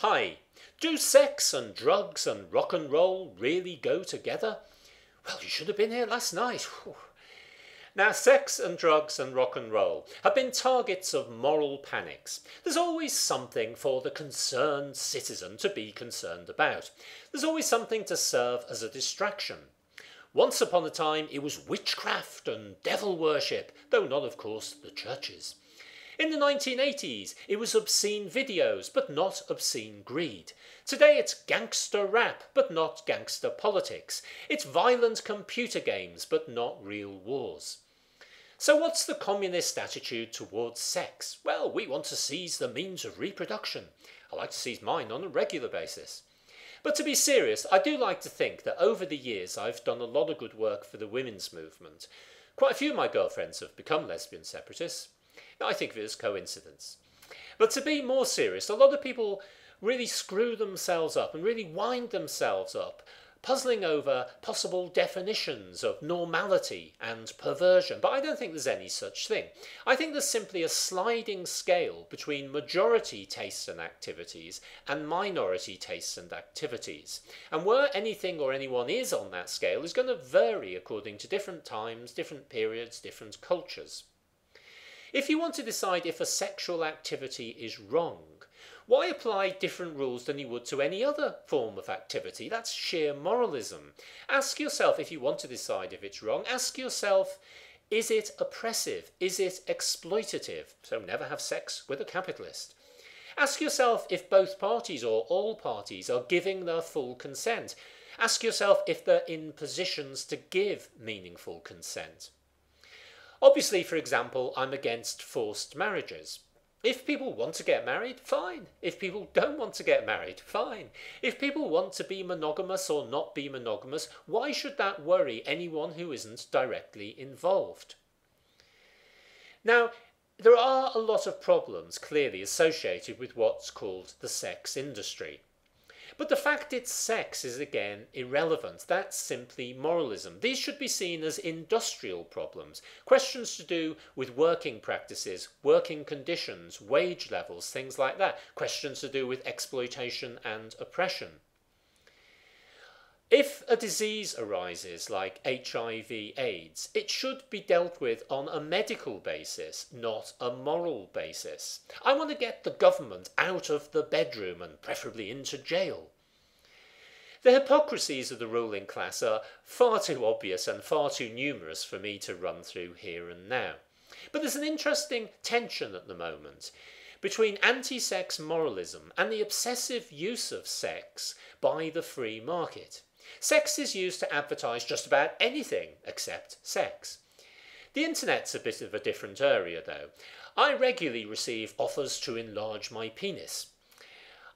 Hi, do sex and drugs and rock and roll really go together? Well, you should have been here last night. Whew. Now, sex and drugs and rock and roll have been targets of moral panics. There's always something for the concerned citizen to be concerned about. There's always something to serve as a distraction. Once upon a time, it was witchcraft and devil worship, though not, of course, the churches. In the 1980s, it was obscene videos, but not obscene greed. Today it's gangster rap, but not gangster politics. It's violent computer games, but not real wars. So what's the communist attitude towards sex? Well, we want to seize the means of reproduction. I like to seize mine on a regular basis. But to be serious, I do like to think that over the years I've done a lot of good work for the women's movement. Quite a few of my girlfriends have become lesbian separatists. I think of it as coincidence. But to be more serious, a lot of people really screw themselves up and really wind themselves up, puzzling over possible definitions of normality and perversion. But I don't think there's any such thing. I think there's simply a sliding scale between majority tastes and activities and minority tastes and activities. And where anything or anyone is on that scale is going to vary according to different times, different periods, different cultures. If you want to decide if a sexual activity is wrong, why apply different rules than you would to any other form of activity? That's sheer moralism. Ask yourself, if you want to decide if it's wrong, ask yourself, is it oppressive? Is it exploitative? So never have sex with a capitalist. Ask yourself if both parties or all parties are giving their full consent. Ask yourself if they're in positions to give meaningful consent. Obviously, for example, I'm against forced marriages. If people want to get married, fine. If people don't want to get married, fine. If people want to be monogamous or not be monogamous, why should that worry anyone who isn't directly involved? Now, there are a lot of problems clearly associated with what's called the sex industry. But the fact it's sex is again irrelevant. That's simply moralism. These should be seen as industrial problems, questions to do with working practices, working conditions, wage levels, things like that, questions to do with exploitation and oppression. If a disease arises like HIV/AIDS, it should be dealt with on a medical basis, not a moral basis. I want to get the government out of the bedroom and preferably into jail. The hypocrisies of the ruling class are far too obvious and far too numerous for me to run through here and now. But there's an interesting tension at the moment between anti-sex moralism and the obsessive use of sex by the free market. Sex is used to advertise just about anything except sex. The internet's a bit of a different area though. I regularly receive offers to enlarge my penis.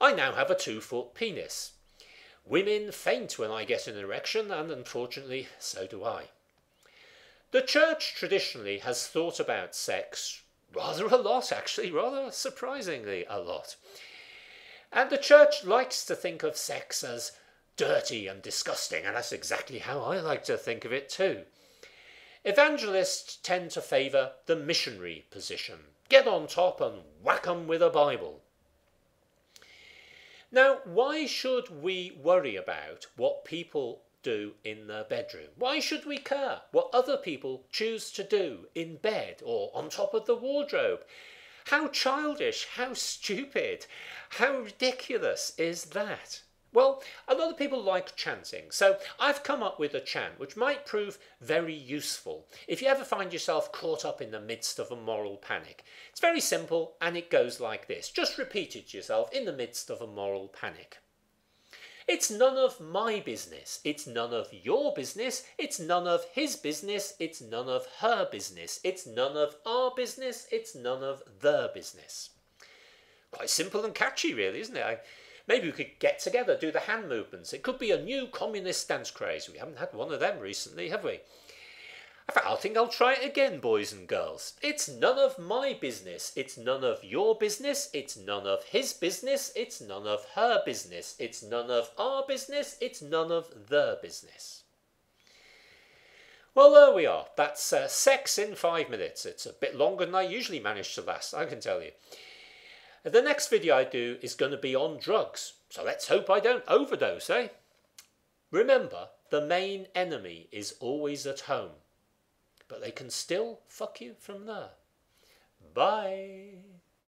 I now have a 2-foot penis. Women faint when I get an erection, and unfortunately so do I. The church traditionally has thought about sex rather a lot, actually, rather surprisingly a lot. And the church likes to think of sex as dirty and disgusting, and that's exactly how I like to think of it too. Evangelists tend to favour the missionary position. Get on top and whack 'em with a Bible. Now, why should we worry about what people do in their bedroom? Why should we care what other people choose to do in bed or on top of the wardrobe? How childish, how stupid, how ridiculous is that? Well, a lot of people like chanting, so I've come up with a chant which might prove very useful if you ever find yourself caught up in the midst of a moral panic. It's very simple and it goes like this. Just repeat it to yourself in the midst of a moral panic. It's none of my business. It's none of your business. It's none of his business. It's none of her business. It's none of our business. It's none of their business. Quite simple and catchy, really, isn't it? Maybe we could get together, do the hand movements. It could be a new communist dance craze. We haven't had one of them recently, have we? In fact, I think I'll try it again, boys and girls. It's none of my business. It's none of your business. It's none of his business. It's none of her business. It's none of our business. It's none of their business. Well, there we are. That's sex in 5 minutes. It's a bit longer than I usually manage to last, I can tell you. The next video I do is going to be on drugs, so let's hope I don't overdose, eh? Remember, the main enemy is always at home, but they can still fuck you from there. Bye.